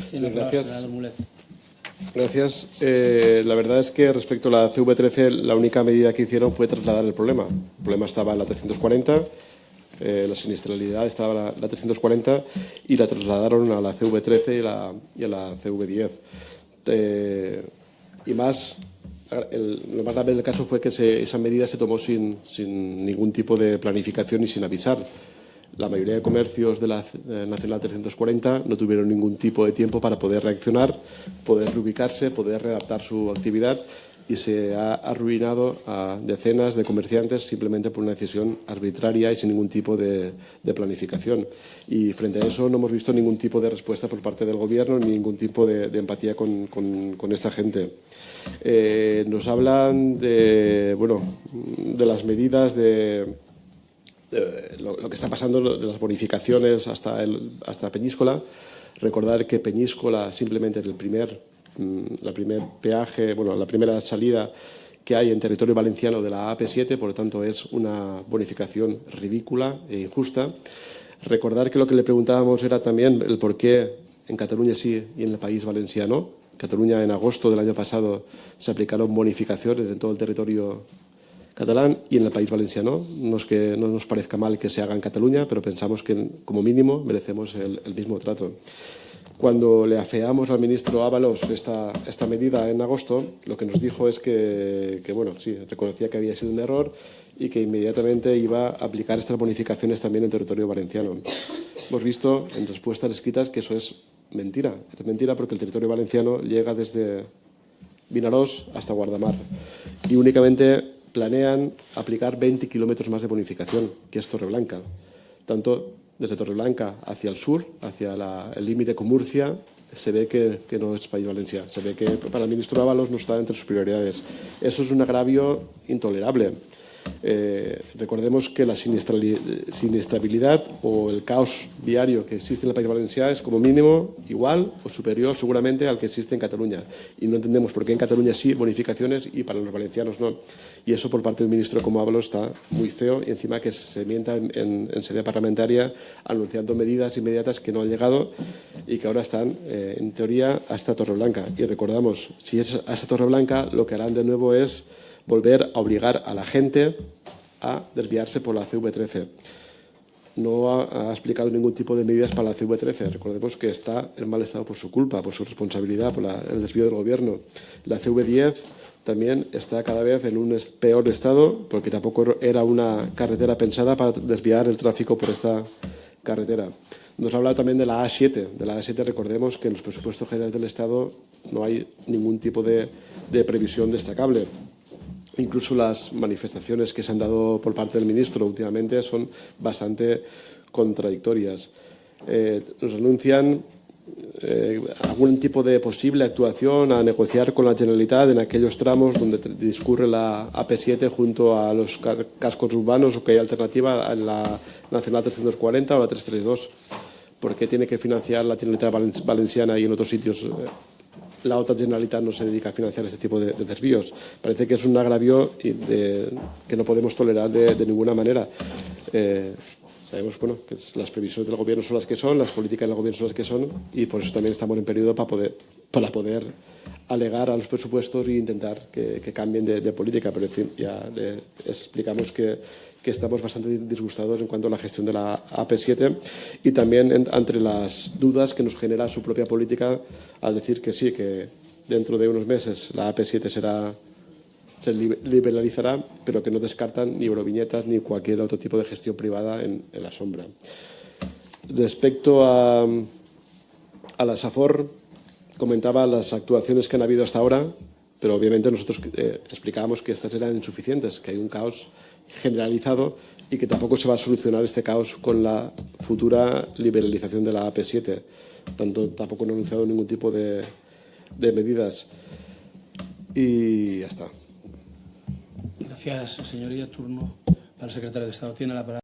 Tiene la palabra, senador Mulet. Gracias. La verdad es que respecto a la CV13, la única medida que hicieron fue trasladar el problema. El problema estaba en la 340, la siniestralidad estaba en la 340 y la trasladaron a la CV13 y a la CV10. Y más, lo más grave del caso fue que esa medida se tomó sin ningún tipo de planificación y sin avisar. La mayoría de comercios de la Nacional 340 no tuvieron ningún tipo de tiempo para poder reaccionar, poder reubicarse, poder readaptar su actividad y se ha arruinado a decenas de comerciantes simplemente por una decisión arbitraria y sin ningún tipo de planificación. Y frente a eso no hemos visto ningún tipo de respuesta por parte del Gobierno ni ningún tipo de empatía con esta gente. Nos hablan de las medidas lo que está pasando de las bonificaciones hasta Peñíscola. Recordar que Peñíscola simplemente es la primera salida que hay en territorio valenciano de la AP7, por lo tanto es una bonificación ridícula e injusta. Recordar que lo que le preguntábamos era también el por qué en Cataluña sí y en el País Valenciano. En Cataluña en agosto del año pasado se aplicaron bonificaciones en todo el territorio catalán y en el País Valenciano. No es que no nos parezca mal que se haga en Cataluña, pero pensamos que como mínimo merecemos el mismo trato. Cuando le afeamos al ministro Ábalos esta medida en agosto, lo que nos dijo es que sí, reconocía que había sido un error y que inmediatamente iba a aplicar estas bonificaciones también en territorio valenciano. Hemos visto en respuestas escritas que eso es mentira. Es mentira porque el territorio valenciano llega desde Vinaròs hasta Guardamar y únicamente planean aplicar 20 kilómetros más de bonificación, que es Torreblanca. Tanto desde Torreblanca hacia el sur, hacia el límite con Murcia, se ve que no es País Valencià. Se ve que para el ministro Ábalos no está entre sus prioridades. Eso es un agravio intolerable. Recordemos que la siniestrabilidad o el caos viario que existe en el País Valencià es como mínimo igual o superior seguramente al que existe en Cataluña. Y no entendemos por qué en Cataluña sí bonificaciones y para los valencianos no. Y eso por parte del ministro como Ábalos está muy feo y encima que se mienta en sede parlamentaria anunciando medidas inmediatas que no han llegado y que ahora están en teoría hasta Torreblanca. Y recordamos, si es hasta Torreblanca, lo que harán de nuevo es volver a obligar a la gente a desviarse por la CV13. No ha explicado ningún tipo de medidas para la CV13. Recordemos que está en mal estado por su culpa, por su responsabilidad, por el desvío del Gobierno. La CV10 también está cada vez en un peor estado porque tampoco era una carretera pensada para desviar el tráfico por esta carretera. Nos ha hablado también de la A7. De la A7 recordemos que en los presupuestos generales del Estado no hay ningún tipo de previsión destacable. Incluso las manifestaciones que se han dado por parte del ministro últimamente son bastante contradictorias. Nos anuncian algún tipo de posible actuación a negociar con la Generalitat en aquellos tramos donde discurre la AP7 junto a los cascos urbanos o que hay alternativa en la Nacional 340 o la 332. ¿Por qué tiene que financiar la Generalitat Valenciana y en otros sitios la otra Generalitat no se dedica a financiar este tipo de desvíos? Parece que es un agravio que no podemos tolerar de ninguna manera. Sabemos que las previsiones del Gobierno son las que son, las políticas del Gobierno son las que son y por eso también estamos en periodo para poder alegar a los presupuestos e intentar que cambien de política. Pero en fin, ya le explicamos que estamos bastante disgustados en cuanto a la gestión de la AP7 y también entre las dudas que nos genera su propia política al decir que sí, que dentro de unos meses la AP7 se liberalizará, pero que no descartan ni euroviñetas ni cualquier otro tipo de gestión privada en la sombra. Respecto a la SAFOR, comentaba las actuaciones que han habido hasta ahora, pero obviamente nosotros explicábamos que estas eran insuficientes, que hay un caos generalizado y que tampoco se va a solucionar este caos con la futura liberalización de la AP7. Tampoco no han anunciado ningún tipo de medidas. Y ya está. Gracias, señoría. Turno para el secretario de Estado. Tiene la palabra.